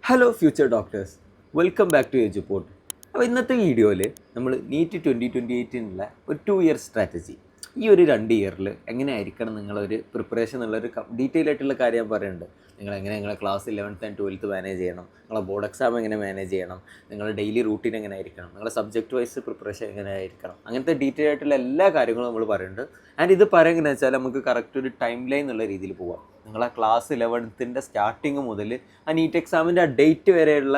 Hello future doctors, welcome back to Eduport. അപ്പോൾ ഇന്നത്തെ വീഡിയോയിൽ നമ്മൾ നീറ്റ് 2028 ഒരു 2 ഇയർ സ്ട്രാറ്റജി, ഈ ഒരു 2 ഇയറിൽ എങ്ങനെ ആയിരിക്കണം നിങ്ങളൊരു പ്രിപ്പറേഷൻ എന്നുള്ളൊരു ഡീറ്റെയിൽ ആയിട്ടുള്ള കാര്യം ഞാൻ പറയുന്നുണ്ട്. നിങ്ങളെ class 11th and 12th manage ചെയ്യണം, നിങ്ങളെ ബോർഡ് എക്സാം എങ്ങനെ മാനേജ് ചെയ്യണം, നിങ്ങളുടെ ഡെയിലി റൂട്ടീൻ എങ്ങനെ ആയിരിക്കണം, നിങ്ങളുടെ സബ്ജക്റ്റ് വൈസ് പ്രിപ്പറേഷൻ എങ്ങനെ ആയിരിക്കണം, അങ്ങനത്തെ ഡീറ്റെയിൽ ആയിട്ടുള്ള എല്ലാ കാര്യങ്ങളും നമ്മൾ പറയുന്നുണ്ട്. ആൻഡ് ഇത് പറയുകയെന്ന് വെച്ചാൽ നമുക്ക് കറക്റ്റ് ഒരു ടൈം ലൈൻ എന്നുള്ള രീതിയിൽ പോവാം. നിങ്ങളെ ക്ലാസ് 11th സ്റ്റാർട്ടിങ് മുതൽ ആ നീറ്റ് എക്സാമിൻ്റെ ആ ഡേറ്റ് വരെയുള്ള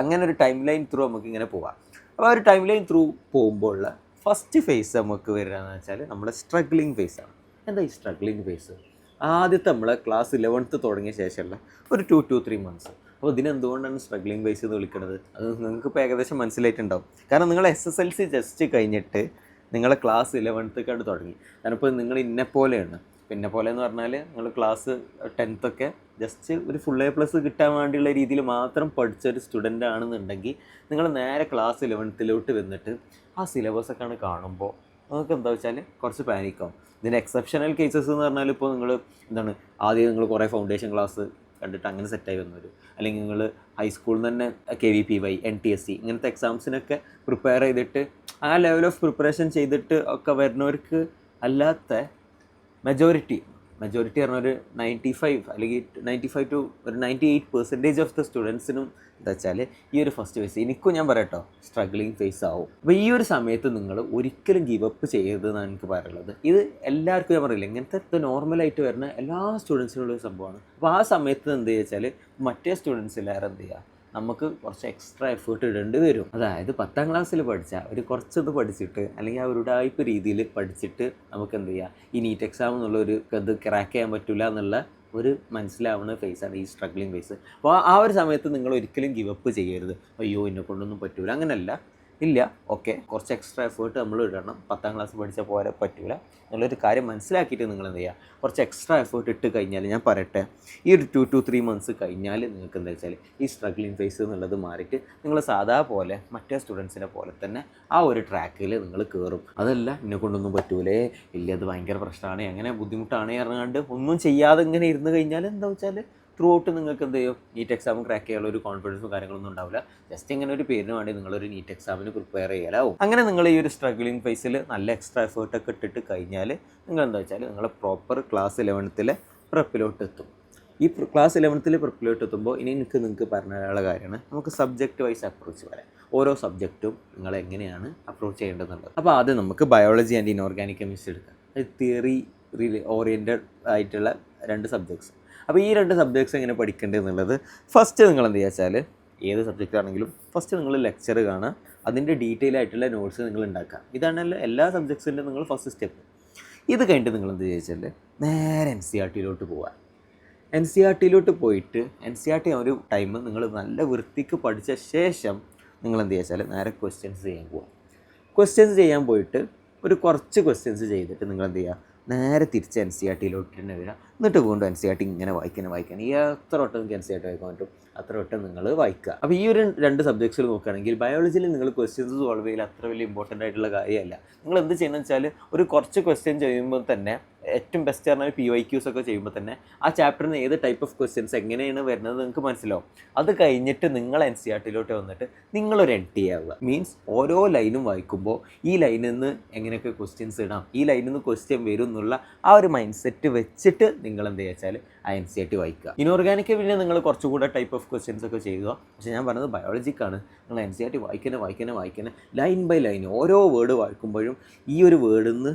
അങ്ങനെ ഒരു ടൈം ലൈൻ ത്രൂ നമുക്ക് ഇങ്ങനെ പോവാം. അപ്പോൾ ആ ഒരു ടൈം ലൈൻ ത്രൂ പോകുമ്പോൾ ഫസ്റ്റ് ഫേസ് നമുക്ക് വരികയെന്ന് വെച്ചാൽ നമ്മുടെ സ്ട്രഗ്ലിംഗ് ഫേസാണ്. എന്താ ഈ സ്ട്രഗ്ലിംഗ് ഫേസ്? ആദ്യത്തെ നമ്മളെ ക്ലാസ് 11th തുടങ്ങിയ ശേഷമുള്ള ഒരു 2 to 3 months. അപ്പോൾ ഇതിനെന്തുകൊണ്ടാണ് സ്ട്രഗ്ലിംഗ് ഫേസ് എന്ന് വിളിക്കുന്നത്? അത് നിങ്ങൾക്കിപ്പോൾ ഏകദേശം മനസ്സിലായിട്ടുണ്ടാവും. കാരണം നിങ്ങൾ SSLC ജസ്റ്റ് കഴിഞ്ഞിട്ട് നിങ്ങളെ ക്ലാസ് 11th തുടങ്ങി. കാരണം ഇപ്പോൾ നിങ്ങൾ ഇന്നെപ്പോലെയാണ്. പിന്നെ പോലെ എന്ന് പറഞ്ഞാൽ നിങ്ങൾ ക്ലാസ് 10th ജസ്റ്റ് ഒരു ഫുൾ A+ കിട്ടാൻ വേണ്ടിയുള്ള രീതിയിൽ മാത്രം പഠിച്ചൊരു സ്റ്റുഡൻ്റ് ആണെന്നുണ്ടെങ്കിൽ നിങ്ങൾ നേരെ ക്ലാസ് 11th വന്നിട്ട് ആ സിലബസൊക്കെയാണ് കാണുമ്പോൾ നിങ്ങൾക്ക് എന്താ വെച്ചാൽ കുറച്ച് പാനിക്കാവും. ഇതിൻ്റെ എക്സെപ്ഷണൽ കേസസ് എന്ന് പറഞ്ഞാൽ ഇപ്പോൾ നിങ്ങൾ ആദ്യം നിങ്ങൾ കുറേ ഫൗണ്ടേഷൻ ക്ലാസ് കണ്ടിട്ട് അങ്ങനെ സെറ്റായി വന്നവർ, അല്ലെങ്കിൽ നിങ്ങൾ ഹൈസ്കൂളിൽ നിന്ന് തന്നെ KVPY NTSC ഇങ്ങനത്തെ എക്സാംസിനൊക്കെ പ്രിപ്പയർ ചെയ്തിട്ട് ആ ലെവൽ ഓഫ് പ്രിപ്പറേഷൻ ചെയ്തിട്ട് ഒക്കെ വരുന്നവർക്ക് അല്ലാത്ത മെജോറിറ്റി പറഞ്ഞ ഒരു 95 അല്ലെങ്കിൽ 95 to 98% ഓഫ് ദ സ്റ്റുഡൻസിനും എന്താ വെച്ചാൽ ഈ ഒരു ഫസ്റ്റ് ഫേസ്, എനിക്കും ഞാൻ പറയട്ടോ, സ്ട്രഗ്ലിംഗ് ഫേസ് ആവും. അപ്പോൾ ഈ ഒരു സമയത്ത് നിങ്ങൾ ഒരിക്കലും ഗിവ് അപ്പ് ചെയ്യരുതെന്നാണ് എനിക്ക് പറയുള്ളത്. ഇത് എല്ലാവർക്കും ഞാൻ പറയില്ല, ഇങ്ങനത്തെ നോർമലായിട്ട് വരുന്ന എല്ലാ സ്റ്റുഡൻസിനുള്ള ഒരു സംഭവമാണ്. അപ്പോൾ ആ സമയത്ത് എന്ത് വെച്ചാൽ മറ്റേ സ്റ്റുഡൻസിലേറെ എന്ത് ചെയ്യുക, നമുക്ക് കുറച്ച് എക്സ്ട്രാ എഫേർട്ട് ഇടേണ്ടി വരും. അതായത് 10th ക്ലാസ്സിൽ പഠിച്ചാൽ ഒരു കുറച്ചത് പഠിച്ചിട്ട് അല്ലെങ്കിൽ ആ ഒരു ടൈപ്പ് രീതിയിൽ പഠിച്ചിട്ട് നമുക്ക് എന്ത് ചെയ്യുക, ഈ നീറ്റ് എക്സാം എന്നുള്ളൊരു ഇത് ക്രാക്ക് ചെയ്യാൻ പറ്റില്ല എന്നുള്ള ഒരു മനസ്സിലാവുന്ന ഫേസാണ് ഈ സ്ട്രഗ്ലിംഗ് ഫേസ്. അപ്പോൾ ആ ഒരു സമയത്ത് നിങ്ങൾ ഒരിക്കലും ഗിവ് അപ്പ് ചെയ്യരുത്. അയ്യോ എന്നെ കൊണ്ടൊന്നും പറ്റൂല, അങ്ങനെയല്ല. ഇല്ല, ഓക്കെ, കുറച്ച് എക്സ്ട്രാ എഫേർട്ട് നമ്മൾ ഇടണം. 10th ക്ലാസ് പഠിച്ചാൽ പോലെ പറ്റൂല എന്നുള്ളൊരു കാര്യം മനസ്സിലാക്കിയിട്ട് നിങ്ങൾ എന്ത് ചെയ്യുക, കുറച്ച് എക്സ്ട്രാ എഫേർട്ട് ഇട്ട് കഴിഞ്ഞാൽ, ഞാൻ പറയട്ടെ, ഈ ഒരു 2 to 3 months കഴിഞ്ഞാൽ നിങ്ങൾക്ക് എന്താ വെച്ചാൽ ഈ സ്ട്രഗ്ലിംഗ് ഫേസ് എന്നുള്ളത് മാറിയിട്ട് നിങ്ങൾ സാധാ പോലെ മറ്റേ സ്റ്റുഡൻസിനെ പോലെ തന്നെ ആ ഒരു ട്രാക്കിൽ നിങ്ങൾ കയറും. അതല്ല എന്നെ കൊണ്ടൊന്നും പറ്റൂലേ, ഇല്ല അത് ഭയങ്കര പ്രശ്നമാണ്, എങ്ങനെ ബുദ്ധിമുട്ടാണ് പറഞ്ഞുകൊണ്ട് ഒന്നും ചെയ്യാതെ ഇങ്ങനെ ഇരുന്ന് കഴിഞ്ഞാൽ എന്താ വെച്ചാൽ ത്രൂ ഔട്ട് നിങ്ങൾക്ക് എന്ത് ചെയ്യും, നീറ്റ് എക്സാം ക്രാക്ക് ചെയ്യാനുള്ള ഒരു കോൺഫിഡൻസും കാര്യങ്ങളൊന്നും ഉണ്ടാവില്ല. ജസ്റ്റ് ഇങ്ങനെ ഒരു പേരിന് വേണ്ടി നിങ്ങളൊരു നീറ്റ് എക്സാമിന് പ്രിപ്പയർ ചെയ്യാലാവും. അങ്ങനെ നിങ്ങൾ ഈ ഒരു സ്ട്രഗ്ലിംഗ് ഫേസിൽ നല്ല എക്സ്ട്രാ എഫേർട്ടൊക്കെ ഇട്ടിട്ട് കഴിഞ്ഞാൽ നിങ്ങൾ എന്താ വെച്ചാൽ നിങ്ങൾ പ്രോപ്പർ ക്ലാസ് 11th പ്രിപ്പിലോട്ട് എത്തും. ഈ ക്ലാസ് 11th പ്രിപ്പിലോട്ട് എത്തുമ്പോൾ ഇനി നിങ്ങൾക്ക് പറഞ്ഞുള്ള കാര്യമാണ്, നമുക്ക് സബ്ജക്റ്റ് വൈസ് അപ്രോച്ച് പറയാം. ഓരോ സബ്ജക്റ്റും നിങ്ങൾ എങ്ങനെയാണ് അപ്രോച്ച് ചെയ്യേണ്ടതെന്നുള്ളത്. അപ്പോൾ ആദ്യം നമുക്ക് ബയോളജി ആൻഡ് ഇനോർഗാനിക് കെമിസ്ട്രി എടുക്കാം. തിയറി ഓറിയൻറ്റഡ് ആയിട്ടുള്ള 2 സബ്ജക്ട്സ്. അപ്പോൾ ഈ 2 സബ്ജക്ട്സ് എങ്ങനെ പഠിക്കേണ്ടത് എന്നുള്ളത് ഫസ്റ്റ് നിങ്ങൾ എന്ത് വെച്ചാൽ, ഏത് സബ്ജക്റ്റ് ആണെങ്കിലും ഫസ്റ്റ് നിങ്ങൾ ലെക്ചർ കാണുക, അതിൻ്റെ ഡീറ്റെയിൽ ആയിട്ടുള്ള നോട്ട്സ് നിങ്ങൾ ഉണ്ടാക്കുക. ഇതാണല്ലോ എല്ലാ സബ്ജക്ട്സിൻ്റെ നിങ്ങൾ ഫസ്റ്റ് സ്റ്റെപ്പ്. ഇത് കഴിഞ്ഞിട്ട് നിങ്ങൾ എന്ത് ചോദിച്ചാൽ നേരെ NCERT പോവുക. NCERT പോയിട്ട് NCERT ഒരു ടൈം നിങ്ങൾ നല്ല വൃത്തിക്ക് പഠിച്ച ശേഷം നിങ്ങൾ എന്ത് വെച്ചാൽ നേരെ ക്വസ്റ്റ്യൻസ് ചെയ്യാൻ പോവുക. ക്വസ്റ്റ്യൻസ് ചെയ്യാൻ പോയിട്ട് ഒരു കുറച്ച് ക്വസ്റ്റ്യൻസ് ചെയ്തിട്ട് നിങ്ങൾ എന്ത് ചെയ്യുക, നേരെ തിരിച്ച് NCERT തന്നെ വരിക. എന്നിട്ട് വീണ്ടും NCERT ഇങ്ങനെ വായിക്കാൻ എത്ര വട്ടം നിങ്ങൾക്ക് NCERT വായിക്കാൻ പറ്റും അത്ര വട്ടം നിങ്ങൾ വായിക്കുക. അപ്പോൾ ഈ ഒരു 2 സബ്ജക്ട്സിൽ നോക്കുകയാണെങ്കിൽ ബയോളജിയിൽ നിങ്ങൾ ക്വസ്റ്റ്യൻസ് സോൾവ് ചെയ്യില്ല, അത്ര വലിയ ഇമ്പോർട്ടൻ്റ് ആയിട്ടുള്ള കാര്യമല്ല. നിങ്ങൾ എന്ത് ചെയ്യണമെന്ന് വെച്ചാൽ ഒരു കുറച്ച് ക്വസ്റ്റ്യൻ ചെയ്യുമ്പോൾ തന്നെ ഏറ്റവും ബെസ്റ്റ് പറഞ്ഞാൽ PYQs ഒക്കെ ചെയ്യുമ്പോൾ തന്നെ ആ ചാപ്റ്ററിൽ നിന്ന് ഏത് ടൈപ്പ് ഓഫ് ക്വസ്റ്റ്യൻസ് എങ്ങനെയാണ് വരുന്നത് നിങ്ങൾക്ക് മനസ്സിലാവും. അത് കഴിഞ്ഞിട്ട് നിങ്ങൾ NCERT വന്നിട്ട് നിങ്ങളൊരു NT ആവുക. മീൻസ് ഓരോ ലൈനും വായിക്കുമ്പോൾ ഈ ലൈനിൽ നിന്ന് എങ്ങനെയൊക്കെ ക്വസ്റ്റ്യൻസ് ഇടാം, ഈ ലൈനിൽ നിന്ന് ക്വസ്റ്റ്യൻ വരും എന്നുള്ള ആ ഒരു മൈൻഡ് സെറ്റ് വെച്ചിട്ട് നിങ്ങൾ എന്ത് വെച്ചാൽ ആ NCERT വായിക്കുക. ഇനോർഗാനിക് പിന്നെ നിങ്ങൾ കുറച്ചുകൂടെ ടൈപ്പ് ഓഫ് ക്വസ്റ്റ്യൻസ് ഒക്കെ ചെയ്യുക. പക്ഷേ ഞാൻ പറഞ്ഞത് ബയോളജിക്കാണ്. നിങ്ങൾ NCERT വായിക്കണേ ലൈൻ ബൈ ലൈൻ ഓരോ വേർഡ് വായിക്കുമ്പോഴും ഈ ഒരു വേർഡിൽ നിന്ന്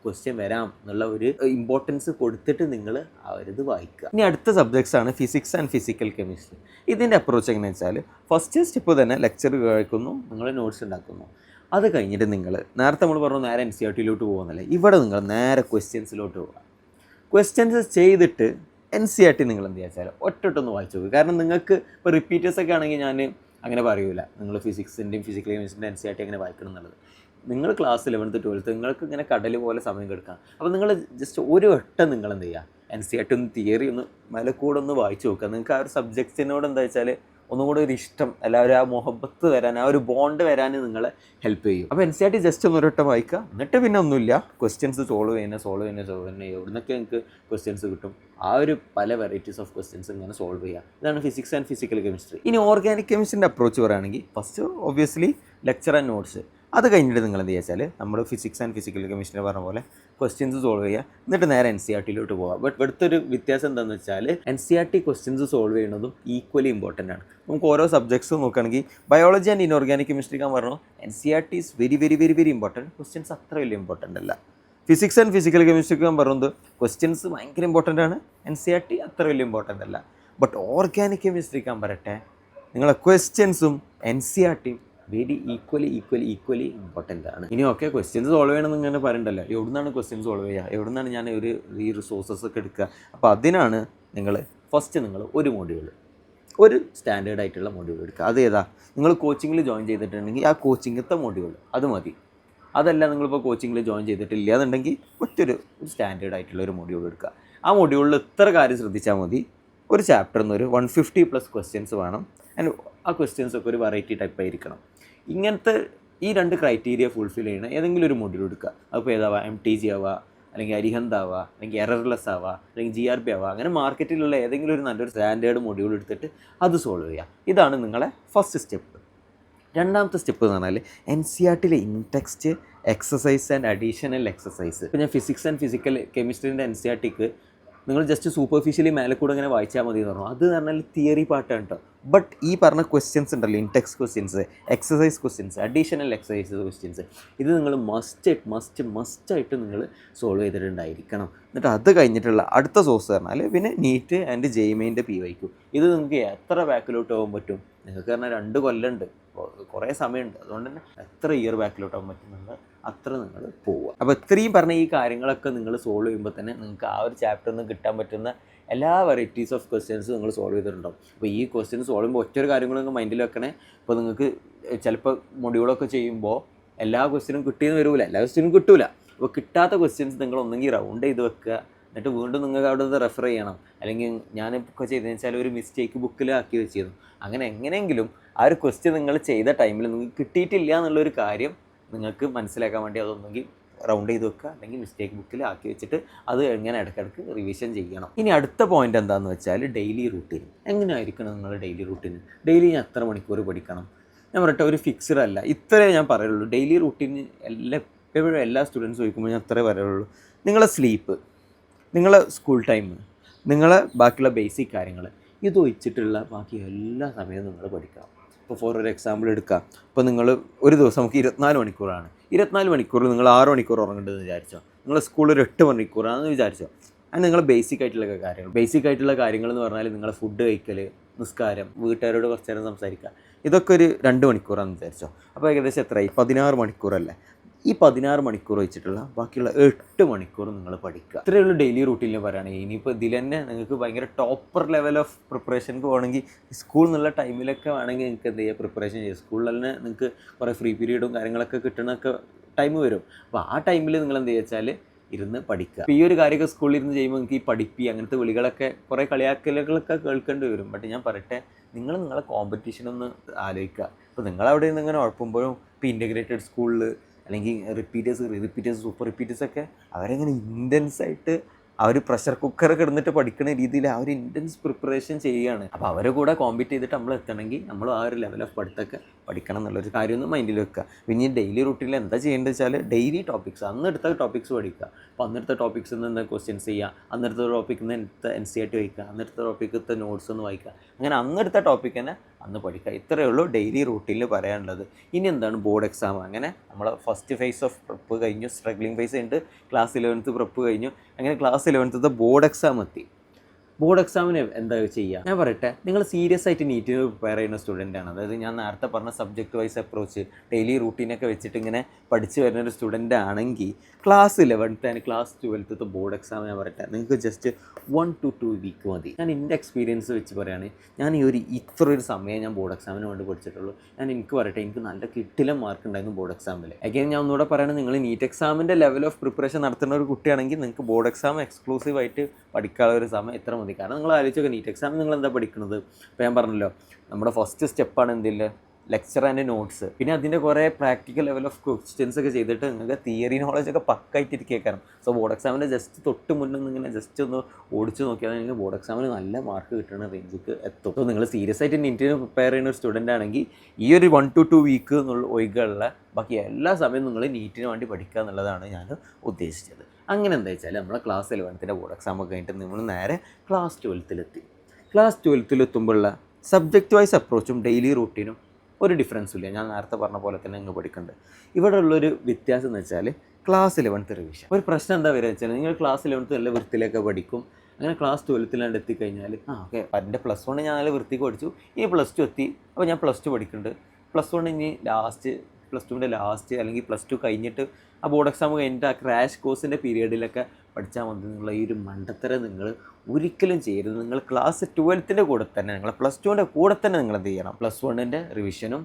ക്വസ്റ്റ്യൻ വരാം എന്നുള്ള ഒരു ഇമ്പോർട്ടൻസ് കൊടുത്തിട്ട് നിങ്ങൾ അവരത് വായിക്കുക. ഇനി അടുത്ത സബ്ജക്ട്സ് ആണ് ഫിസിക്സ് ആൻഡ് ഫിസിക്കൽ കെമിസ്ട്രി. ഇതിൻ്റെ അപ്രോച്ച് എങ്ങനെയാണെന്ന് വെച്ചാൽ ഫസ്റ്റ് സ്റ്റെപ്പ് തന്നെ ലെക്ചർ കേൾക്കുന്നു, നിങ്ങൾ നോട്ട്സ് ഉണ്ടാക്കുന്നു. അത് കഴിഞ്ഞിട്ട് നിങ്ങൾ നേരത്തെ നമ്മൾ പറഞ്ഞു നേരെ NCERT പോകുന്നല്ലേ, ഇവിടെ നിങ്ങൾ നേരെ ക്വസ്റ്റ്യൻസിലോട്ട് പോകുക. ക്വസ്റ്റ്യൻസ് ചെയ്തിട്ട് NCERT നിങ്ങൾ എന്ത് വെച്ചാൽ ഒറ്റൊട്ടൊന്ന് വായിച്ചു നോക്കുക. കാരണം നിങ്ങൾക്ക് ഇപ്പോൾ റിപ്പീറ്റേഴ്സൊക്കെ ആണെങ്കിൽ ഞാൻ അങ്ങനെ പറയൂല, നിങ്ങൾ ഫിസിക്സിൻ്റെയും ഫിസിക്കൽ കെമിസ്ട്രിൻ്റെയും NCERT എങ്ങനെ വായിക്കണം എന്നുള്ളത്. നിങ്ങൾ ക്ലാസ് 11th 12th നിങ്ങൾക്ക് ഇങ്ങനെ കടൽ പോലെ സമയം കൊടുക്കാം. അപ്പോൾ നിങ്ങൾ ജസ്റ്റ് ഒരു വട്ടം നിങ്ങൾ എന്ത് ചെയ്യുക, NCERT തിയറി ഒന്ന് മലക്കൂടെ ഒന്ന് വായിച്ചു നോക്കുക. നിങ്ങൾക്ക് ആ ഒരു സബ്ജക്റ്റിനോട് എന്താ വെച്ചാൽ ഒന്നുകൂടെ ഒരു ഇഷ്ടം, എല്ലാവരും ആ മുഹബത്ത് വരാൻ, ആ ഒരു ബോണ്ട് വരാൻ നിങ്ങളെ ഹെൽപ്പ് ചെയ്യും. അപ്പോൾ NCERT ജസ്റ്റ് ഒന്ന് ഒരൊട്ടം വായിക്കുക, എന്നിട്ട് പിന്നെ ഒന്നുമില്ല, ക്വസ്റ്റ്യൻസ് സോൾവ് ചെയ്യുന്ന എവിടുന്നൊക്കെ നിങ്ങൾക്ക് ക്വസ്റ്റ്യൻസ് കിട്ടും, ആ ഒരു പല വെറൈറ്റീസ് ഓഫ് ക്വസ്റ്റ്യൻസ് ഇങ്ങനെ സോൾവ് ചെയ്യുക. ഇതാണ് ഫിസിക്സ് ആൻഡ് ഫിസിക്കൽ കെമിസ്ട്രി. ഇനി ഓർഗാനിക് കെമിസ്ട്രിൻ്റെ അപ്രോച്ച് പറയുകയാണെങ്കിൽ first obviously lecture and notes. അത് കഴിഞ്ഞിട്ട് നിങ്ങൾ എന്ത് വെച്ചാൽ നമ്മൾ ഫിസിക്സ് ആൻഡ് ഫിസിക്കൽ കെമിസ്ട്രി പറഞ്ഞ പോലെ ക്വസ്റ്റ്യൻസ് സോൾവ് ചെയ്യുക, എന്നിട്ട് നേരെ NCERTയിലോട്ട് പോകാം. ബട്ട് ഇവിടുത്തെ ഒരു വ്യത്യാസം എന്താണെന്ന് വെച്ചാൽ NCERT ക്വസ്റ്റ്യൻസ് സോൾവ് ചെയ്യുന്നതും ഈക്വലി ഇമ്പോർട്ടൻ്റ് ആണ്. നമുക്ക് ഓരോ സബ്ജക്ട്സ് നോക്കുകയാണെങ്കിൽ ബയോളജി ആൻഡ് ഇൻഓർഗാനിക് കെമിസ്ട്രി ഞാൻ പറഞ്ഞു NCERT is very very very very important, questions അത്ര വലിയ ഇമ്പോർട്ടൻ്റ് അല്ല. ഫിസിക്സ് ആൻഡ് ഫിസിക്കൽ കെമിസ്ട്രിക്ക് ഞാൻ പറയുന്നത് ക്വസ്റ്റ്യൻസ് ഭയങ്കര ഇമ്പോർട്ടൻ്റ് ആണ്, NCERT അത്ര വലിയ ഇമ്പോർട്ടൻ്റ് അല്ല. ബട്ട് ഓർഗാനിക് കെമിസ്ട്രിക്ക് ഞാൻ പറയട്ടെ, നിങ്ങളെ ക്വസ്റ്റ്യൻസും NCERTയും വെരി ഈക്വലി ഇമ്പോർട്ടൻ്റ് ആണ്. ഇനി ഓക്കെ ക്വസ്റ്റ്യൻസ് സോൾവ് ചെയ്യണമെന്ന് ഇങ്ങനെ പറയണ്ടല്ലോ, എവിടുന്നാണ് ക്വസ്റ്റ്യൻസ് സോൾവ് ചെയ്യുക, എവിടുന്നാണ് ഞാൻ ഈ റിസോഴ്സസ് ഒക്കെ എടുക്കുക. അപ്പോൾ അതിനാണ് നിങ്ങൾ ഒരു മൊഡ്യൂൾ, ഒരു സ്റ്റാൻഡേർഡ് ആയിട്ടുള്ള മൊഡ്യൂൾ എടുക്കുക. അത് ഏതാ, നിങ്ങൾ കോച്ചിങ്ങിൽ ജോയിൻ ചെയ്തിട്ടുണ്ടെങ്കിൽ ആ കോച്ചിങ്ങത്തെ മൊഡ്യൂൾ അത് മതി. അതല്ല നിങ്ങളിപ്പോൾ കോച്ചിങ്ങിൽ ജോയിൻ ചെയ്തിട്ടില്ല എന്നുണ്ടെങ്കിൽ ഒരു സ്റ്റാൻഡേർഡ് ആയിട്ടുള്ള ഒരു മൊഡ്യൂൾ എടുക്കുക. ആ മൊഡ്യൂളിൽ ഇത്ര കാര്യം ശ്രദ്ധിച്ചാൽ മതി. ഒരു ചാപ്റ്ററിൽ നിന്ന് ഒരു 150+ ക്വസ്റ്റ്യൻസ് വേണം. ആൻഡ് ആ ക്വസ്റ്റ്യൻസ് ഒക്കെ ഒരു വെറൈറ്റി ടൈപ്പ് ആയിരിക്കണം. ഇങ്ങനത്തെ ഈ 2 ക്രൈറ്റീരിയ ഫുൾഫിൽ ചെയ്യുന്ന ഏതെങ്കിലും ഒരു മൊഡ്യൂൾ എടുക്കുക. അപ്പോൾ ഏതാവാം, MTG ആവുക, അല്ലെങ്കിൽ അരിഹന്ത് ആവുക, അല്ലെങ്കിൽ എറർലെസ് ആവുക, അല്ലെങ്കിൽ GRB ആവുക. അങ്ങനെ മാർക്കറ്റിലുള്ള ഏതെങ്കിലും ഒരു നല്ലൊരു സ്റ്റാൻഡേർഡ് മൊഡ്യൂൾ എടുത്തിട്ട് അത് സോൾവ് ചെയ്യുക. ഇതാണ് നിങ്ങളെ ഫസ്റ്റ് സ്റ്റെപ്പ്. രണ്ടാമത്തെ സ്റ്റെപ്പ് എന്ന് പറഞ്ഞാൽ NCERTയിലെ indexed exercise and additional exercise. ഇപ്പോൾ ഞാൻ ഫിസിക്സ് ആൻഡ് ഫിസിക്കൽ കെമിസ്ട്രീൻ്റെ NCERTക്ക് നിങ്ങൾ ജസ്റ്റ് സൂപ്പർഫിഷ്യലി മേലെ കൂടെ ഇങ്ങനെ വായിച്ചാൽ മതി എന്ന് പറഞ്ഞു. അത് പറഞ്ഞാൽ തിയറി പാർട്ടാണ് കേട്ടോ. ബട്ട് ഈ പറഞ്ഞ ക്വസ്റ്റ്യൻസ് ഉണ്ടല്ലോ, in text questions, exercise questions, additional exercise questions, ഇത് നിങ്ങൾ മസ്റ്റായിട്ട് നിങ്ങൾ സോൾവ് ചെയ്തിട്ടുണ്ടായിരിക്കണം. എന്നിട്ട് അത് കഴിഞ്ഞിട്ടുള്ള അടുത്ത സോഴ്സ് പറഞ്ഞാൽ പിന്നെ NEET ആൻഡ് JEE PYQ. ഇത് നിങ്ങൾക്ക് എത്ര ബാക്കിലോട്ട് പോകാൻ പറ്റും, നിങ്ങൾക്ക് പറഞ്ഞാൽ 2 കൊല്ലമുണ്ട്, കുറേ സമയമുണ്ട്. അതുകൊണ്ട് തന്നെ എത്ര ഇയർ ബാക്കിലോട്ട് പോകാൻ പറ്റുന്നുണ്ട് അത്ര നിങ്ങൾ പോവുക. അപ്പോൾ ഇത്രയും പറഞ്ഞ ഈ കാര്യങ്ങളൊക്കെ നിങ്ങൾ സോൾവ് ചെയ്യുമ്പോൾ തന്നെ നിങ്ങൾക്ക് ആ ഒരു ചാപ്റ്ററിൽ നിന്ന് കിട്ടാൻ പറ്റുന്ന എല്ലാ വെറൈറ്റീസ് ഓഫ് ക്വസ്റ്റ്യൻസ് നിങ്ങൾ സോൾവ് ചെയ്തിട്ടുണ്ടാവും. അപ്പോൾ ഈ ക്വസ്റ്റ്യൻ സോൾവ് ചെയ്യുമ്പോൾ ഒറ്റൊരു കാര്യങ്ങളും നിങ്ങൾ മൈൻഡിൽ വെക്കണേ. ഇപ്പോൾ നിങ്ങൾക്ക് ചിലപ്പോൾ മൊഡ്യൂളൊക്കെ ചെയ്യുമ്പോൾ എല്ലാ ക്വസ്റ്റ്യനും കിട്ടിയെന്ന് വരില്ല, എല്ലാ ക്വസ്റ്റ്യനും കിട്ടില്ല. അപ്പോൾ കിട്ടാത്ത ക്വസ്റ്റ്യൻസ് നിങ്ങൾ ഒന്നെങ്കിൽ റൗണ്ട് ചെയ്ത് വെക്കുക, എന്നിട്ട് വീണ്ടും നിങ്ങൾക്ക് അവിടെ നിന്ന് റെഫർ ചെയ്യണം. അല്ലെങ്കിൽ ഞാനിപ്പോൾ ചെയ്തതെന്ന് വെച്ചാൽ ഒരു മിസ്റ്റേക്ക് ബുക്കിൽ ആക്കി വെച്ചിരുന്നു. അങ്ങനെ എങ്ങനെയെങ്കിലും ആ ഒരു ക്വസ്റ്റ്യൻ നിങ്ങൾ ചെയ്ത ടൈമിൽ നിങ്ങൾക്ക് കിട്ടിയിട്ടില്ല എന്നുള്ളൊരു കാര്യം നിങ്ങൾക്ക് മനസ്സിലാക്കാൻ വേണ്ടി അതൊന്നെങ്കിൽ റൗണ്ട് ചെയ്ത് വെക്കുക, അല്ലെങ്കിൽ മിസ്റ്റേക്ക് ബുക്കിൽ ആക്കി വെച്ചിട്ട് അത് എങ്ങനെ ഇടയ്ക്കിടയ്ക്ക് റിവിഷൻ ചെയ്യണം. ഇനി അടുത്ത പോയിന്റ് എന്താണെന്ന് വെച്ചാൽ ഡെയിലി റൂട്ടീൻ. എങ്ങനെ ആയിരിക്കണം നിങ്ങളുടെ ഡെയിലി റൂട്ടീൻ? ഡെയിലി ഞാൻ എത്ര മണിക്കൂർ പഠിക്കണം? ഞാൻ പറയട്ടെ, ഒരു ഫിക്സ്ഡ് അല്ല, ഇത്രേ ഞാൻ പറയുള്ളൂ. ഡെയിലി റൂട്ടീൻ എപ്പോഴും എല്ലാ സ്റ്റുഡൻസ് ചോദിക്കുമ്പോൾ ഞാൻ അത്രേ പറയുള്ളൂ. നിങ്ങളെ സ്ലീപ്പ്, നിങ്ങളെ സ്കൂൾ ടൈം, നിങ്ങളെ ബാക്കിയുള്ള ബേസിക് കാര്യങ്ങൾ, ഇത് വെച്ചിട്ടുള്ള ബാക്കി എല്ലാ സമയവും നിങ്ങൾ പഠിക്കണം. ഇപ്പോൾ ഫോർ ഒരു എക്സാമ്പിൾ എടുക്കുക. ഇപ്പോൾ നിങ്ങൾ ഒരു ദിവസം നമുക്ക് 24 മണിക്കൂറാണ്. 24 മണിക്കൂറിൽ നിങ്ങൾ 6 മണിക്കൂർ ഉറങ്ങേണ്ടതെന്ന് വിചാരിച്ചോ, നിങ്ങൾ സ്കൂളിൽ ഒരു 8 മണിക്കൂറാണെന്ന് വിചാരിച്ചോ. അത് നിങ്ങൾ ബേസിക് ആയിട്ടുള്ള കാര്യങ്ങൾ എന്ന് പറഞ്ഞാൽ നിങ്ങളെ ഫുഡ് കഴിക്കൽ, നിസ്കാരം, വീട്ടുകാരോട് കുറച്ച് നേരം സംസാരിക്കുക, ഇതൊക്കെ ഒരു 2 മണിക്കൂറാണെന്ന് വിചാരിച്ചോ. അപ്പോൾ ഏകദേശം എത്രയായി? 16 മണിക്കൂറല്ലേ? ഈ 16 മണിക്കൂർ വെച്ചിട്ടുള്ള ബാക്കിയുള്ള 8 മണിക്കൂർ നിങ്ങൾ പഠിക്കുക. ഇത്രയേ ഉള്ളൂ ഡെയിലി റൂട്ടീനിൽ പറയുകയാണെങ്കിൽ. ഇനിയിപ്പോൾ ഇതിൽ തന്നെ നിങ്ങൾക്ക് ഭയങ്കര ടോപ്പർ ലെവൽ ഓഫ് പ്രിപ്പറേഷൻക്ക് പോകണമെങ്കിൽ സ്കൂൾ എന്നുള്ള ടൈമിലൊക്കെ വേണമെങ്കിൽ നിങ്ങൾക്ക് എന്ത് ചെയ്യുക, പ്രിപ്പറേഷൻ ചെയ്യുക. സ്കൂളിൽ തന്നെ നിങ്ങൾക്ക് കുറേ ഫ്രീ പീരീഡും കാര്യങ്ങളൊക്കെ കിട്ടണമൊക്കെ ടൈം വരും. അപ്പോൾ ആ ടൈമിൽ നിങ്ങൾ എന്ത് ചെയ്യുക വെച്ചാൽ ഇരുന്ന് പഠിക്കുക. അപ്പോൾ ഈ ഒരു കാര്യമൊക്കെ സ്കൂളിൽ ഇരുന്ന് ചെയ്യുമ്പോൾ നിങ്ങൾക്ക് ഈ പഠിപ്പി അങ്ങനത്തെ വിളികളൊക്കെ കുറേ കളിയാക്കലുകളൊക്കെ കേൾക്കേണ്ടി വരും. ബട്ട് ഞാൻ പറയട്ടെ, നിങ്ങളെ കോമ്പറ്റീഷനൊന്ന് ആലോചിക്കുക. ഇപ്പോൾ നിങ്ങളവിടെ നിന്ന് ഇങ്ങനെ ഉഴപ്പുമ്പോഴും ഇപ്പോൾ ഇൻ്റഗ്രേറ്റഡ് സ്കൂളിൽ അല്ലെങ്കിൽ റിപ്പീറ്റേഴ്സ് സൂപ്പർ റിപ്പീറ്റേഴ്സൊക്കെ അവരെങ്ങനെ ഇൻറ്റൻസായിട്ട് ആ ഒരു പ്രഷർ കുക്കറൊക്കെ ഇടുന്നിട്ട് പഠിക്കുന്ന രീതിയിൽ ആ ഒരു ഇൻറ്റൻസ് പ്രിപ്പറേഷൻ ചെയ്യുകയാണ്. അപ്പോൾ അവരെ കൂടെ കോമ്പീറ്റ് ചെയ്തിട്ട് നമ്മൾ എത്തണമെങ്കിൽ നമ്മൾ ആ ഒരു ലെവൽ ഓഫ് പഠിത്തമൊക്കെ പഠിക്കണം എന്നുള്ളൊരു കാര്യം ഒന്ന് മൈൻഡിൽ വെക്കുക. പിന്നെ ഈ ഡെയിലി റൂട്ടീനിൽ എന്താ ചെയ്യേണ്ടത് വെച്ചാൽ ഡെയിലി ടോപ്പിക്സ്, അന്നെടുത്ത ടോപ്പിക്സ് പഠിക്കുക. അപ്പോൾ അന്നെടുത്ത ടോപ്പിക്സിൽ നിന്ന് എന്താ ക്വസ്റ്റ്യൻസ് ചെയ്യുക, അന്നെടുത്ത ടോപ്പിക്കിൽ നിന്ന് NCERT വായിക്കുക, അന്നെടുത്ത ടോപ്പിക്കത്തെ നോട്ട്സ് ഒന്ന് വായിക്കുക. അങ്ങനെ അന്നെടുത്ത ടോപ്പിക്ക് തന്നെ അന്ന് പഠിക്കുക. ഇത്രയേ ഉള്ളൂ ഡെയിലി റൂട്ടീനിൽ പറയാനുള്ളത്. ഇനി എന്താണ് ബോർഡ് എക്സാം. അങ്ങനെ നമ്മൾ ഫസ്റ്റ് ഫേസ് ഓഫ് പ്രിപ്പ് കഴിഞ്ഞു, സ്ട്രഗ്ലിംഗ് ഫേസ് ഉണ്ട്, ക്ലാസ് 11th പ്രിപ്പ് കഴിഞ്ഞു. അങ്ങനെ ക്ലാസ് 11th ബോർഡ് എക്സാം എത്തി. ബോർഡ് എക്സാമിന് എന്താ ചെയ്യുക? ഞാൻ പറയട്ടെ, നിങ്ങൾ സീരിയസ് ആയിട്ട് നീറ്റിന് പ്രിപ്പയർ ചെയ്യുന്ന സ്റ്റുഡൻ്റാണ്, അതായത് ഞാൻ നേരത്തെ പറഞ്ഞ സബ്ജക്റ്റ് വൈസ് അപ്രോച്ച് ഡെയിലി റൂട്ടീനൊക്കെ വെച്ചിട്ട് ഇങ്ങനെ പഠിച്ച് വരുന്നൊരു സ്റ്റുഡൻ്റ് ആണെങ്കിൽ class 11th and class 12th board exam ഞാൻ പറയട്ടെ, നിങ്ങൾക്ക് ജസ്റ്റ് 1 to 2 വീക്ക് മതി. ഞാൻ എൻ്റെ എക്സ്പീരിയൻസ് വെച്ച് പറയുകയാണെങ്കിൽ ഞാൻ ഇത്ര ഒരു സമയം ഞാൻ ബോർഡ് എക്സാമിന് വേണ്ടി പഠിച്ചിട്ടുള്ളൂ. എനിക്ക് പറയട്ടെ, എനിക്ക് നല്ല കിട്ടില്ല മാർക്ക് ഉണ്ടായിരുന്നു ബോർഡ് എക്സാമിൽ. അഗൈൻ ഞാൻ ഒന്നുകൂടെ പറയുകയാണെങ്കിൽ, നിങ്ങൾ നീറ്റ് എക്സാമിൻ്റെ ലെവൽ ഓഫ് പ്രിപ്പറേഷൻ നടത്തുന്ന ഒരു കുട്ടിയാണെങ്കിൽ നിങ്ങൾക്ക് ബോർഡ് എക്സാം എക്സ്ക്ലൂസീവായിട്ട് പഠിക്കാനുള്ള ഒരു സമയം എത്ര മതി? മതി. കാരണം നിങ്ങൾ ആലോചിച്ചൊക്കെ നീറ്റ് എക്സാമിന് നിങ്ങൾ എന്താ പഠിക്കുന്നത്? ഇപ്പോൾ ഞാൻ പറഞ്ഞല്ലോ, നമ്മുടെ ഫസ്റ്റ് സ്റ്റെപ്പാണ് എന്തില്ല, ലെക്ചർ ആൻഡ് നോട്ട്സ്. പിന്നെ അതിൻ്റെ കുറേ പ്രാക്ടിക്കൽ ലെവൽ ഓഫ് ക്വസ്റ്റ്യൻസ് ഒക്കെ ചെയ്തിട്ട് നിങ്ങൾക്ക് തിയറി നോളജൊക്കെ പക്കായിട്ടിരിക്കേക്കാരം. സോ ബോർഡ് എക്സാമിൻ്റെ ജസ്റ്റ് തൊട്ട് മുന്നേ ഇങ്ങനെ ജസ്റ്റ് ഒന്ന് ഓടിച്ച് നോക്കിയാൽ നിങ്ങൾക്ക് ബോർഡ് എക്സാമിന് നല്ല മാർക്ക് കിട്ടുന്ന റേഞ്ചിക്ക് എത്തും. സോ നിങ്ങൾ സീരിയസ് ആയിട്ട് നീറ്റിന് പ്രിപ്പയർ ചെയ്യുന്ന ഒരു സ്റ്റുഡൻ്റ് ആണെങ്കിൽ ഈ ഒരു 1 to 2 വീക്ക് എന്നുള്ള ഒഴികെയുള്ള ബാക്കി എല്ലാ സമയവും നിങ്ങൾ നീറ്റിന് വേണ്ടി പഠിക്കുക എന്നുള്ളതാണ് ഞാൻ ഉദ്ദേശിച്ചത്. അങ്ങനെ എന്താ വെച്ചാൽ നമ്മളെ ക്ലാസ് 11ൻ്റെ ബോർഡ് എക്സാം ഒക്കെ കഴിഞ്ഞിട്ട് നമ്മൾ നേരെ ക്ലാസ് 12ലെത്തി. ക്ലാസ് 12ലെത്തുമ്പോഴുള്ള സബ്ജക്റ്റ് വൈസ് അപ്രോച്ചും ഡെയിലി റൂട്ടീനും ഒരു ഡിഫറൻസും ഇല്ല. ഞാൻ നേരത്തെ പറഞ്ഞ പോലെ തന്നെ അങ്ങ് പഠിക്കുന്നുണ്ട്. ഇവിടെ ഉള്ളൊരു വ്യത്യാസം എന്ന് വെച്ചാൽ ക്ലാസ് 11th റിവിഷൻ. ഒരു പ്രശ്നം എന്താ വരിക വെച്ചാൽ നിങ്ങൾ ക്ലാസ് 11th നല്ല വൃത്തിയിലൊക്കെ പഠിക്കും. അങ്ങനെ ക്ലാസ് 12ലാണ്ട് എത്തിക്കഴിഞ്ഞാൽ ഓക്കെ എൻ്റെ +1 ഞാൻ നല്ല വൃത്തിക്ക് പഠിച്ചു, ഇനി +2 എത്തി, അപ്പോൾ ഞാൻ +2 പഠിക്കുന്നുണ്ട്. +1 ഇനി ലാസ്റ്റ് +2ൻ്റെ ലാസ്റ്റ് അല്ലെങ്കിൽ +2 കഴിഞ്ഞിട്ട് ആ ബോർഡ് എക്സാം കഴിഞ്ഞിട്ട് ആ ക്രാഷ് കോഴ്സിൻ്റെ പീരീഡിലൊക്കെ പഠിച്ചാൽ മതി എന്നുള്ള ഈ ഒരു മണ്ടത്തരം നിങ്ങൾ ഒരിക്കലും ചെയ്യരുത്. നിങ്ങൾ ക്ലാസ് 12ൻ്റെ കൂടെ തന്നെ, നിങ്ങൾ +2ൻ്റെ കൂടെ തന്നെ നിങ്ങൾ എന്ത് ചെയ്യണം, +1ൻ്റെ റിവിഷനും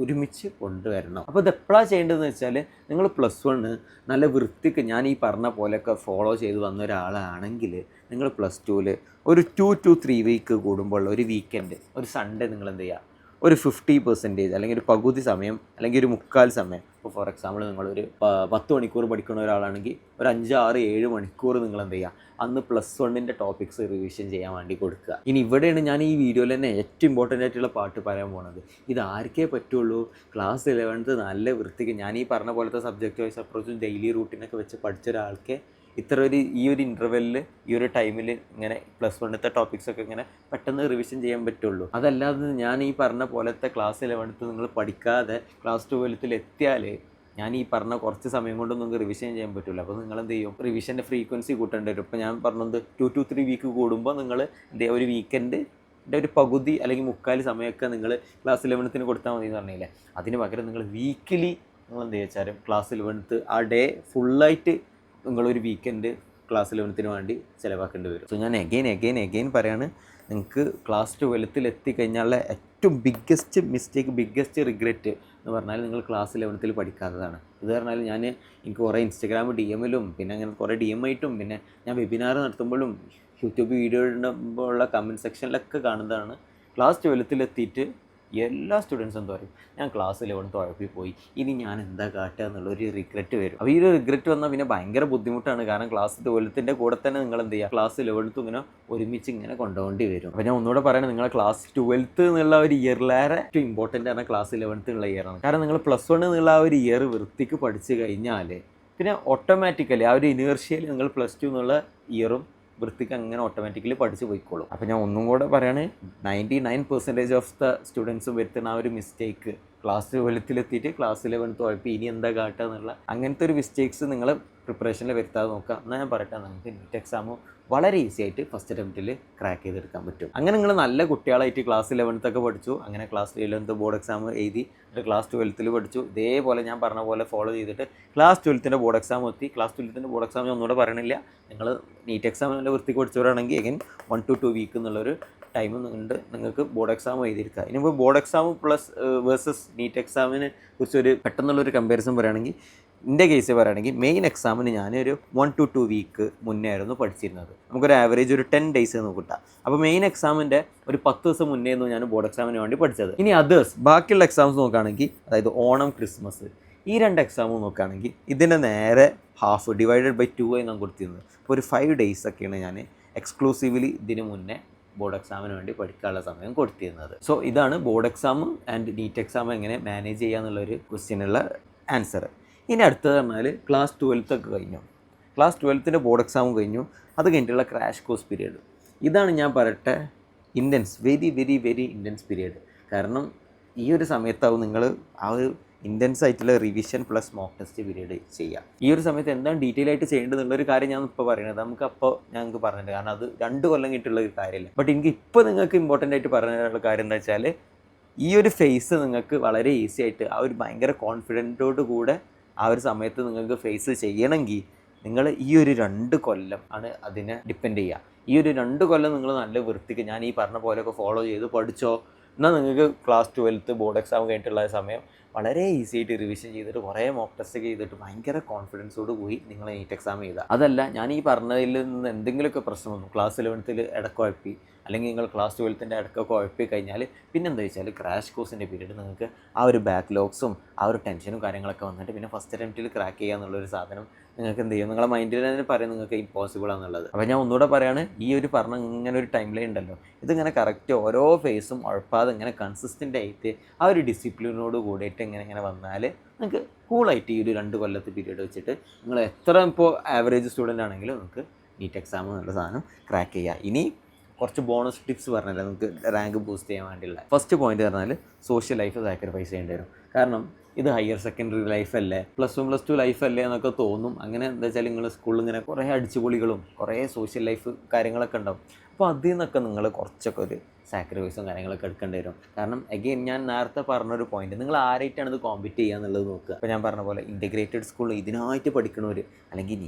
ഒരുമിച്ച് കൊണ്ടുവരണം. അപ്പോൾ ഇത് എപ്പോഴാണ് ചെയ്യേണ്ടതെന്ന് വെച്ചാൽ നിങ്ങൾ +1 നല്ല വൃത്തിക്ക് ഞാൻ ഈ പറഞ്ഞ പോലെയൊക്കെ ഫോളോ ചെയ്ത് വന്ന ഒരാളാണെങ്കിൽ നിങ്ങൾ +2ൽ ഒരു 2 to 3 വീക്ക് കൂടുമ്പോൾ ഒരു വീക്കെൻഡ്, ഒരു സൺഡേ നിങ്ങൾ എന്ത് ചെയ്യുക, ഒരു 50% അല്ലെങ്കിൽ ഒരു പകുതി സമയം അല്ലെങ്കിൽ ഒരു മുക്കാൽ സമയം. ഇപ്പോൾ ഫോർ എക്സാമ്പിൾ നിങ്ങളൊരു 10 മണിക്കൂർ പഠിക്കുന്ന ഒരാളാണെങ്കിൽ ഒരു 5, 6, 7 മണിക്കൂർ നിങ്ങൾ എന്ത് ചെയ്യുക, അന്ന് +1ൻ്റെ ടോപ്പിക്സ് റിവിഷൻ ചെയ്യാൻ വേണ്ടി കൊടുക്കുക. ഇനി ഇവിടെയാണ് ഞാൻ ഈ വീഡിയോയിൽ തന്നെ ഏറ്റവും ഇമ്പോർട്ടൻ്റ് ആയിട്ടുള്ള പാട്ട് പറയാൻ പോകുന്നത്. ഇത് ആർക്കേ പറ്റുള്ളൂ, ക്ലാസ് 11th നല്ല വൃത്തിക്ക് ഞാൻ ഈ പറഞ്ഞ പോലത്തെ സബ്ജക്റ്റ് വൈസ് അപ്രോച്ചും ഡെയിലി റൂട്ടീനൊക്കെ വെച്ച് പഠിച്ച ഒരാൾക്ക് ഈ ഒരു ഇൻ്റർവെല്ലിൽ ഈ ഒരു ടൈമിൽ ഇങ്ങനെ +1ത്തെ ടോപ്പിക്സൊക്കെ ഇങ്ങനെ പെട്ടെന്ന് റിവിഷൻ ചെയ്യാൻ പറ്റുള്ളൂ. അതല്ലാതെ ഞാൻ ഈ പറഞ്ഞ പോലത്തെ ക്ലാസ് 11th നിങ്ങൾ പഠിക്കാതെ ക്ലാസ് 12ൽ എത്തിയാൽ ഞാൻ ഈ പറഞ്ഞ കുറച്ച് സമയം കൊണ്ടൊന്നും നിങ്ങൾക്ക് റിവിഷൻ ചെയ്യാൻ പറ്റില്ല. അപ്പോൾ നിങ്ങൾ എന്ത് ചെയ്യും, റിവിഷൻ്റെ ഫ്രീക്വൻസി കൂട്ടേണ്ടി വരും. ഇപ്പോൾ ഞാൻ പറഞ്ഞത് 2 to 3 വീക്ക് കൂടുമ്പോൾ നിങ്ങൾ ഒരു വീക്കെൻഡിൻ്റെ ഒരു പകുതി അല്ലെങ്കിൽ മുക്കാൽ സമയമൊക്കെ നിങ്ങൾ ക്ലാസ് 11ന് കൊടുത്താൽ മതി എന്ന് പറഞ്ഞില്ലേ. അതിന് പകരം നിങ്ങൾ വീക്കിലി നിങ്ങൾ എന്ത് വെച്ചാലും ക്ലാസ് 11th ആ ഡേ ഫുള്ളായിട്ട് നിങ്ങളൊരു വീക്കെൻഡ് ക്ലാസ് 11ന് വേണ്ടി ചിലവാക്കേണ്ടി വരും. സോ ഞാൻ എഗെയിൻ പറയാണ്, നിങ്ങൾക്ക് ക്ലാസ് 12ൽ എത്തിക്കഴിഞ്ഞാലുള്ള ഏറ്റവും ബിഗ്ഗസ്റ്റ് മിസ്റ്റേക്ക്, ബിഗ്ഗസ്റ്റ് റിഗ്രറ്റ് എന്ന് പറഞ്ഞാൽ നിങ്ങൾ ക്ലാസ് 11ൽ പഠിക്കാത്തതാണ്. ഇത് പറഞ്ഞാൽ എനിക്ക് കുറേ ഇൻസ്റ്റഗ്രാം DM-ലും പിന്നെ അങ്ങനെ കുറേ DM ആയിട്ടും പിന്നെ ഞാൻ വെബിനാർ നടത്തുമ്പോഴും യൂട്യൂബ് വീഡിയോ ഇടുമ്പോഴുള്ള കമൻറ്റ് സെക്ഷനിലൊക്കെ കാണുന്നതാണ്. ക്ലാസ് 12ൽ എത്തിയിട്ട് എല്ലാ സ്റ്റുഡൻസും എന്താ പറയും, ഞാൻ ക്ലാസ് 11th ഉഴപ്പി പോയി, ഇനി ഞാൻ എന്താ കാട്ടുക എന്നുള്ളൊരു റിഗ്രറ്റ് വരും. അപ്പോൾ ഈ ഒരു റിഗ്രറ്റ് വന്നാൽ പിന്നെ ഭയങ്കര ബുദ്ധിമുട്ടാണ്. കാരണം ക്ലാസ് 12ൻ്റെ കൂടെ തന്നെ നിങ്ങൾ എന്ത് ചെയ്യുക, ക്ലാസ് 11th ഇങ്ങനെ ഒരുമിച്ച് ഇങ്ങനെ കൊണ്ടുപോകേണ്ടി വരും. അപ്പോൾ ഞാൻ ഒന്നുകൂടെ പറയണം, നിങ്ങളെ ക്ലാസ് 12th എന്നുള്ള ഒരു ഇയറിലേറെ ഏറ്റവും ഇമ്പോർട്ടൻ്റ് ആണ് ക്ലാസ് 11th എന്നുള്ള ഇയറാണ്. കാരണം നിങ്ങൾ +1 എന്നുള്ള ആ ഒരു ഇയർ വൃത്തിക്ക് പഠിച്ചു കഴിഞ്ഞാൽ പിന്നെ ഓട്ടോമാറ്റിക്കലി ആ ഒരു ഇനേർഷ്യയിൽ നിങ്ങൾ +2 എന്നുള്ള ഇയറും വൃത്തിക്ക് അങ്ങനെ ഓട്ടോമാറ്റിക്കലി പഠിച്ച് പോയിക്കോളും. അപ്പോൾ ഞാൻ ഒന്നും കൂടെ പറയാണ്, 99% ഓഫ് ദ സ്റ്റുഡൻസും വരുത്തുന്ന ആ ഒരു മിസ്റ്റേക്ക് ക്ലാസ് 12ൽ എത്തിയിട്ട് ക്ലാസ് 11th ഉഴപ്പി ഇനി എന്താ കാട്ടുക എന്നുള്ള അങ്ങനത്തെ ഒരു മിസ്റ്റേക്സ് നിങ്ങൾ പ്രിപ്പറേഷനിൽ വരുത്താതെ നോക്കുക. എന്നാൽ ഞാൻ പറയട്ടെ, നമുക്ക് നീറ്റ് എക്സാം വളരെ ഈസി ആയിട്ട് ഫസ്റ്റ് അറ്റംപ്റ്റിൽ ക്രാക്ക് ചെയ്തെടുക്കാൻ പറ്റും. അങ്ങനെ നിങ്ങൾ നല്ല കുട്ടികളായിട്ട് ക്ലാസ് 11th ഒക്കെ പഠിച്ചു, അങ്ങനെ ക്ലാസ് 11th ബോർഡ് എക്സാം എഴുതി, ക്ലാസ് 12ൽ പഠിച്ചു, ഇതേപോലെ ഞാൻ പറഞ്ഞ പോലെ ഫോളോ ചെയ്തിട്ട് ക്ലാസ് 12ൻ്റെ ബോർഡ് എക്സാം എത്തി. ക്ലാസ് 12ൻ്റെ ബോർഡ് എക്സാം ഞാൻ ഒന്നുകൂടെ പറയണില്ല, നിങ്ങൾ നീറ്റ് എക്സാം നല്ല വൃത്തിക്ക് പഠിച്ചവരാണെങ്കിൽ എഗൈൻ 1 to 2 വീക്ക് എന്നുള്ളൊരു ടൈം ഉണ്ട് നിങ്ങൾക്ക് ബോർഡ് എക്സാം എഴുതിയിരിക്കുക. ഇനിയിപ്പോൾ board exam plus versus NEET എക്സാമിനെ കുറിച്ചൊരു പെട്ടെന്നുള്ളൊരു കമ്പാരിസൺ പറയുകയാണെങ്കിൽ, എൻ്റെ കേസ് പറയുകയാണെങ്കിൽ മെയിൻ എക്സാമിന് ഞാനൊരു 1 to 2 വീക്ക് മുന്നേ ആയിരുന്നു പഠിച്ചിരുന്നത്. നമുക്കൊരു ആവറേജ് ഒരു 10 days എന്ന് കിട്ടാം. അപ്പോൾ മെയിൻ എക്സാമിൻ്റെ ഒരു 10 ദിവസം മുന്നേ ആയിരുന്നു ഞാൻ ബോർഡ് എക്സാമിന് വേണ്ടി പഠിച്ചത്. ഇനി ബാക്കിയുള്ള എക്സാംസ് നോക്കുകയാണെങ്കിൽ, അതായത് ഓണം, ക്രിസ്മസ്, ഈ 2 എക്സാമും നോക്കുകയാണെങ്കിൽ ഇതിൻ്റെ നേരെ ഹാഫ് ഡിവൈഡഡ് ബൈ 2 ആയി ഞാൻ കൊടുത്തിരുന്നത്. അപ്പോൾ ഒരു 5 days ഒക്കെയാണ് ഞാൻ എക്സ്ക്ലൂസീവ്ലി ഇതിന് മുന്നേ ബോർഡ് എക്സാമിന് വേണ്ടി പഠിക്കാനുള്ള സമയം കൊടുത്തിരുന്നത്. സോ ഇതാണ് board exam and NEET exam എങ്ങനെ മാനേജ് ചെയ്യുക എന്നുള്ളൊരു ക്വസ്റ്റ്യനുള്ള ആൻസർ. ഇനി അടുത്തത് പറഞ്ഞാൽ ക്ലാസ് 12th ഒക്കെ കഴിഞ്ഞു, ക്ലാസ് 12ൻ്റെ ബോർഡ് എക്സാമും കഴിഞ്ഞു, അത് കഴിഞ്ഞിട്ടുള്ള ക്രാഷ് കോഴ്സ് പീരീഡ്. ഇതാണ് ഞാൻ പറയട്ടെ intense, very very very intense period. കാരണം ഈ ഒരു സമയത്താവും നിങ്ങൾ ആ ഒരു ഇൻറ്റൻസ് ആയിട്ടുള്ള revision plus mock test period ചെയ്യുക. ഈ ഒരു സമയത്ത് എന്താണ് ഡീറ്റെയിൽ ആയിട്ട് ചെയ്യേണ്ടതെന്നുള്ളൊരു കാര്യം ഞാൻ ഇപ്പോൾ പറയുന്നത് നമുക്കപ്പോൾ ഞങ്ങൾക്ക് പറഞ്ഞിട്ടുണ്ട്, കാരണം അത് 2 കൊല്ലം കിട്ടുള്ള ഒരു കാര്യമില്ല. ബട്ട് എനിക്ക് ഇപ്പോൾ നിങ്ങൾക്ക് ഇമ്പോർട്ടൻ്റ് ആയിട്ട് പറയാനുള്ള കാര്യം എന്താ വെച്ചാൽ, ഈ ഒരു ഫേസ് നിങ്ങൾക്ക് വളരെ ഈസി ആയിട്ട് ആ ഒരു ഭയങ്കര കോൺഫിഡൻറ്റോട് കൂടെ ആ ഒരു സമയത്ത് നിങ്ങൾക്ക് ഫേസ് ചെയ്യണമെങ്കിൽ നിങ്ങൾ ഈ ഒരു 2 കൊല്ലം ആണ് അതിനെ ഡിപ്പെൻഡ് ചെയ്യുക. ഈ ഒരു 2 കൊല്ലം നിങ്ങൾ നല്ല വൃത്തിക്ക് ഞാൻ ഈ പറഞ്ഞ പോലെയൊക്കെ ഫോളോ ചെയ്ത് പഠിച്ചോ, എന്നാൽ നിങ്ങൾക്ക് ക്ലാസ് 12th ബോർഡ് എക്സാം കഴിഞ്ഞിട്ടുള്ള സമയം വളരെ ഈസി ആയിട്ട് റിവിഷൻ ചെയ്തിട്ട് കുറേ മോക്ക് ടെസ്റ്റ് ചെയ്തിട്ട് ഭയങ്കര കോൺഫിഡൻസോട് പോയി നിങ്ങൾ നീറ്റ് എക്സാം ചെയ്താൽ. അതല്ല ഞാൻ ഈ പറഞ്ഞതിൽ നിന്ന് എന്തെങ്കിലുമൊക്കെ പ്രശ്നം വന്നു, ക്ലാസ് 11ൽ ഇടക്കുഴപ്പി അല്ലെങ്കിൽ നിങ്ങൾ ക്ലാസ് 12ൻ്റെ ഇടക്കൊക്കെ കുഴപ്പി കഴിഞ്ഞാൽ പിന്നെ എന്താ വെച്ചാൽ ക്രാഷ് കോഴ്സിൻ്റെ പീരീഡ് നിങ്ങൾക്ക് ആ ഒരു ബാക്ക്ലോഗ്സും ആ ഒരു ടെൻഷനും കാര്യങ്ങളൊക്കെ വന്നിട്ട് പിന്നെ ഫസ്റ്റ് അറ്റംപ്റ്റിൽ ക്രാക്ക് ചെയ്യുക എന്നുള്ളൊരു സാധനം നിങ്ങൾക്ക് എന്ത് ചെയ്യും, നിങ്ങളെ മൈൻഡിൽ തന്നെ പറയും നിങ്ങൾക്ക് ഇമ്പോസിബിൾ ആണെന്നുള്ളത്. അപ്പോൾ ഞാൻ ഒന്നുകൂടെ പറയാണ്, ഈ ഒരു പറഞ്ഞ ഇങ്ങനെ ഒരു ടൈം ലൈൻ ഉണ്ടല്ലോ, ഇതിങ്ങനെ കറക്റ്റ് ഓരോ ഫേസും ഉഴപ്പാതെ ഇങ്ങനെ കൺസിസ്റ്റൻ്റ് ആയിട്ട് ആ ഒരു ഡിസിപ്ലിനോട് കൂടിയിട്ട് ഇങ്ങനെ വന്നാൽ നിങ്ങൾക്ക് കൂളായിട്ട് ഈ ഒരു 2 കൊല്ലത്തെ പീരീഡ് വെച്ചിട്ട് നിങ്ങൾ എത്ര ഇപ്പോൾ ആവറേജ് സ്റ്റുഡൻ്റ് ആണെങ്കിലും നിങ്ങൾക്ക് നീറ്റ് എക്സാം എന്നുള്ള സാധനം ക്രാക്ക് ചെയ്യുക. ഇനി കുറച്ച് ബോണസ് ടിപ്സ് പറഞ്ഞില്ല നിങ്ങൾക്ക് റാങ്ക് ബൂസ്റ്റ് ചെയ്യാൻ വേണ്ടിയുള്ള. ഫസ്റ്റ് പോയിന്റ് പറഞ്ഞാൽ സോഷ്യൽ ലൈഫ് സാക്രിഫൈസ് ചെയ്യേണ്ടി വരും. കാരണം ഇത് ഹയർ സെക്കൻഡറി ലൈഫല്ലേ, +1 +2 ലൈഫല്ലേ എന്നൊക്കെ തോന്നും. അങ്ങനെ എന്താ വെച്ചാൽ നിങ്ങൾ സ്കൂളിൽ ഇങ്ങനെ കുറേ അടിച്ചുപൊളികളും കുറേ സോഷ്യൽ ലൈഫ് കാര്യങ്ങളൊക്കെ ഉണ്ടാവും. അപ്പോൾ അതിൽ നിന്നൊക്കെ നിങ്ങൾ കുറച്ചൊക്കെ ഒരു സാക്രിഫൈസും കാര്യങ്ങളൊക്കെ എടുക്കേണ്ടി വരും. കാരണം അഗെയിൻ ഞാൻ നേരത്തെ പറഞ്ഞൊരു പോയിന്റ്, നിങ്ങൾ ആരായിട്ടാണ് ഇത് കോമ്പീറ്റ് ചെയ്യുക എന്നുള്ളത് നോക്കുക. അപ്പോൾ ഞാൻ പറഞ്ഞ പോലെ ഇൻറ്റഗ്രേറ്റഡ് സ്കൂളിൽ ഇതിനായിട്ട് പഠിക്കണവർ, അല്ലെങ്കിൽ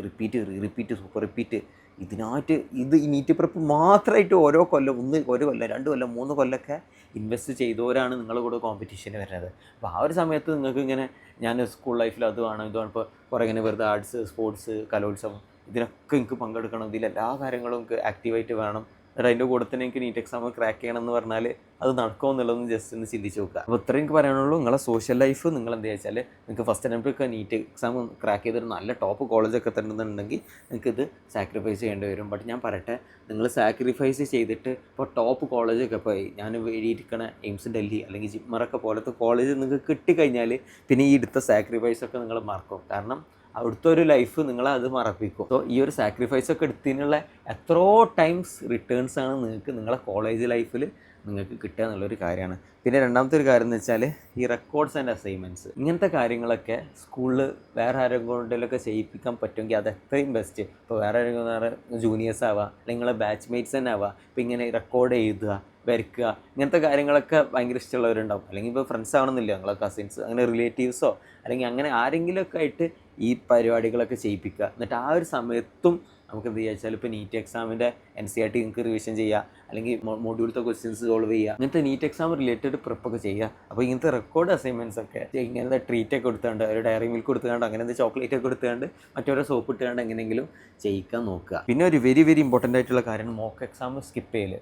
റിപ്പീറ്റ് സൂപ്പർ റിപ്പീറ്റ് ഇതിനായിട്ട് ഇത് ഈ നീറ്റ് പ്രിപ്പ് മാത്രമായിട്ട് ഓരോ കൊല്ലം 1 കൊല്ലം 2 കൊല്ലം 3 കൊല്ലമൊക്കെ ഇൻവെസ്റ്റ് ചെയ്തവരാണ് നിങ്ങളുടെ കൂടെ കോമ്പറ്റീഷന് വരുന്നത്. അപ്പോൾ ആ ഒരു സമയത്ത് നിങ്ങൾക്ക് ഇങ്ങനെ ഞാൻ സ്കൂൾ ലൈഫിൽ അത് വേണം ഇത് വേണം, ഇപ്പോൾ കുറേ ഇങ്ങനെ വെറുതെ ആർട്സ് സ്പോർട്സ് കലോത്സവം ഇതിനൊക്കെ എനിക്ക് പങ്കെടുക്കണം, ഇതിലെല്ലാ കാര്യങ്ങളും എനിക്ക് ആക്റ്റീവായിട്ട് വേണം, എന്നിട്ട് അതിൻ്റെ കൂടെ തന്നെ എനിക്ക് നീറ്റ് എക്സാം ക്രാക്ക് ചെയ്യണം എന്ന് പറഞ്ഞാൽ അത് നടക്കുമോ എന്നുള്ളതൊന്ന് ജസ്റ്റ് ഒന്ന് ചിന്തിച്ച് നോക്കുക. അപ്പോൾ ഇത്രയും എനിക്ക് പറയാനുള്ളൂ, നിങ്ങളെ സോഷ്യൽ ലൈഫ് നിങ്ങൾ എന്താ വെച്ചാൽ നിങ്ങൾക്ക് ഫസ്റ്റ് അറ്റംപ്റ്റൊക്കെ നീറ്റ് എക്സാം ക്രാക്ക് ചെയ്തിട്ട് നല്ല ടോപ്പ് കോളേജൊക്കെ തരുന്നുണ്ടെങ്കിൽ നിങ്ങൾക്ക് ഇത് സാക്രിഫൈസ് ചെയ്യേണ്ടി വരും. ബട്ട് ഞാൻ പറയട്ടെ, നിങ്ങൾ സാക്രിഫൈസ് ചെയ്തിട്ട് ഇപ്പോൾ ടോപ്പ് കോളേജൊക്കെ ഇപ്പോൾ ഞാൻ എഴുതിയിരിക്കണ എയിംസ് ഡൽഹി അല്ലെങ്കിൽ ജിപ്മറൊക്കെ പോലത്തെ കോളേജ് നിങ്ങൾക്ക് കിട്ടിക്കഴിഞ്ഞാൽ പിന്നെ ഈ എടുത്ത സാക്രിഫൈസൊക്കെ നിങ്ങൾ മറക്കും. കാരണം അവിടുത്തെ ഒരു ലൈഫ് നിങ്ങളെ അത് മറപ്പിക്കും. സോ ഈ ഒരു സാക്രിഫൈസൊക്കെ എടുത്തതിനുള്ള എത്രയോ ടൈംസ് റിട്ടേൺസാണ് നിങ്ങൾക്ക് നിങ്ങളെ കോളേജ് ലൈഫിൽ നിങ്ങൾക്ക് കിട്ടുക എന്നുള്ളൊരു കാര്യമാണ്. പിന്നെ രണ്ടാമത്തെ ഒരു കാര്യം എന്ന് വെച്ചാൽ ഈ റെക്കോർഡ്സ് ആൻഡ് അസൈൻമെൻറ്റ്സ് ഇങ്ങനത്തെ കാര്യങ്ങളൊക്കെ സ്കൂളിൽ വേറെ ആരെങ്കിലും കൊണ്ടിലൊക്കെ ചെയ്യിപ്പിക്കാൻ പറ്റുമെങ്കിൽ അത് എത്രയും ബെസ്റ്റ്. ഇപ്പോൾ വേറെ ആരെങ്കിലും ജൂനിയേഴ്സ് ആവാം, അല്ലെങ്കിൽ നിങ്ങളെ ബാച്ച്മേറ്റ്സ് തന്നെ ആവാം. ഇപ്പോൾ ഇങ്ങനെ റെക്കോർഡ് എഴുതുക, വരയ്ക്കുക, ഇങ്ങനത്തെ കാര്യങ്ങളൊക്കെ ഭയങ്കര ഇഷ്ടമുള്ളവരുണ്ടാവും. അല്ലെങ്കിൽ ഇപ്പോൾ ഫ്രണ്ട്സ് ആവണമെന്നില്ല, നിങ്ങളെ കസിൻസ് അങ്ങനെ റിലേറ്റീവ്സോ അല്ലെങ്കിൽ അങ്ങനെ ആരെങ്കിലുമൊക്കെ ആയിട്ട് ഈ പരിപാടികളൊക്കെ ചെയ്യിപ്പിക്കുക. എന്നിട്ട് ആ ഒരു സമയത്തും നമുക്ക് എന്ത് വെച്ചാൽ ഇപ്പോൾ നീറ്റ് എക്സാമിൻ്റെ NCERT നിങ്ങൾക്ക് റിവിഷൻ ചെയ്യുക, അല്ലെങ്കിൽ മൊഡ്യൂളത്തെ ക്വസ്റ്റ്യൻസ് സോൾവ് ചെയ്യുക, ഇങ്ങനത്തെ നീറ്റ് എക്സാം റിലേറ്റഡ് പ്രിപ്പൊക്കെ ചെയ്യുക. അപ്പോൾ ഇങ്ങനത്തെ റെക്കോർഡ് അസൈൻമെൻറ്റ്സ് ഒക്കെ ഇങ്ങനത്തെ ട്രീറ്റൊക്കെ കൊടുത്തുകൊണ്ട് ഒരു ഡയറി മിൽക്ക് കൊടുത്തുകൊണ്ട് അങ്ങനത്തെ ചോക്ലേറ്റ് ഒക്കെ കൊടുത്തുകൊണ്ട് മറ്റോരോ സോപ്പ് ഇട്ടുകൊണ്ട് എങ്ങനെയെങ്കിലും ചെയ്യിക്കാൻ നോക്കുക. പിന്നെ ഒരു വെരി ഇമ്പോർട്ടൻ്റ് ആയിട്ടുള്ള കാര്യം മോക്ക് എക്സാം സ്കിപ്പ് ചെയ്യൽ.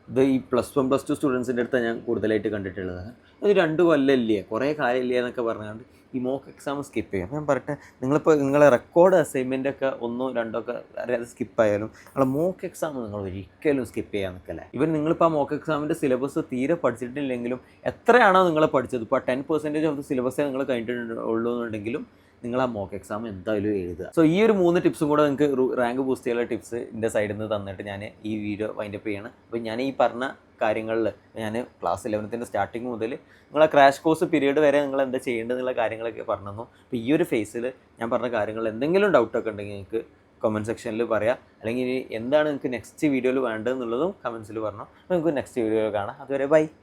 ഇത് ഈ +1 +2 സ്റ്റുഡൻസിൻ്റെ അടുത്താണ് ഞാൻ കൂടുതലായിട്ട് കണ്ടിട്ടുള്ളത്. അത് 2 കൊല്ലമില്ലേ കുറേ കാലമില്ലേ എന്നൊക്കെ പറഞ്ഞുകൊണ്ട് ഈ മോക്ക് എക്സാം സ്കിപ്പ് ചെയ്യും. അപ്പോൾ ഞാൻ പറയട്ടെ, നിങ്ങളിപ്പോൾ നിങ്ങളെ റെക്കോർഡ് അസൈൻമെൻറ്റൊക്കെ 1 2 ഒക്കെ അറിയാതെ സ്കിപ്പായാലും നിങ്ങളെ മോക്ക് എക്സാം നിങ്ങൾ ഒരിക്കലും സ്കിപ്പ് ചെയ്യാൻ നിൽക്കല്ലേ. ഇവൻ നിങ്ങളിപ്പോൾ ആ മോക്ക് എക്സാമിൻ്റെ സിലബസ് തീരെ പഠിച്ചിട്ടില്ലെങ്കിലും എത്രയാണോ നിങ്ങൾ പഠിച്ചത്, ഇപ്പോൾ 10% ഓഫ് ദ സിലബസേ നിങ്ങൾ കഴിഞ്ഞിട്ടുള്ളൂ എന്നുണ്ടെങ്കിലും നിങ്ങൾ ആ മോക്ക് എക്സാം എന്തായാലും എഴുതുക. സോ ഈ ഒരു 3 ടിപ്സും കൂടെ നിങ്ങൾക്ക് റാങ്ക് ബൂസ്റ്റ് ചെയ്യാനുള്ള ടിപ്സ് എൻ്റെ സൈഡിൽ നിന്ന് തന്നിട്ട് ഞാൻ ഈ വീഡിയോ വൈൻഡപ്പ് ചെയ്യണം. അപ്പോൾ ഞാൻ ഈ പറഞ്ഞ കാര്യങ്ങളിൽ ഞാൻ ക്ലാസ് 11ൻ്റെ സ്റ്റാർട്ടിങ് മുതൽ നിങ്ങളെ ക്രാഷ് കോഴ്സ് പീരീഡ് വരെ നിങ്ങൾ എന്താ ചെയ്യേണ്ടതെന്നുള്ള കാര്യങ്ങളൊക്കെ പറഞ്ഞു തന്നു. അപ്പോൾ ഈ ഒരു ഫേസിൽ ഞാൻ പറഞ്ഞ കാര്യങ്ങൾ എന്തെങ്കിലും ഡൗട്ടൊക്കെ ഉണ്ടെങ്കിൽ നിങ്ങൾക്ക് കമൻറ്റ് സെക്ഷനിൽ പറയാം, അല്ലെങ്കിൽ എന്താണ് നിങ്ങൾക്ക് നെക്സ്റ്റ് വീഡിയോയിൽ വേണ്ടതെന്നുള്ളതും കമൻസിൽ പറഞ്ഞു. അപ്പോൾ നിങ്ങൾക്ക് നെക്സ്റ്റ് വീഡിയോയിൽ കാണാം. അതുവരെ ബൈ.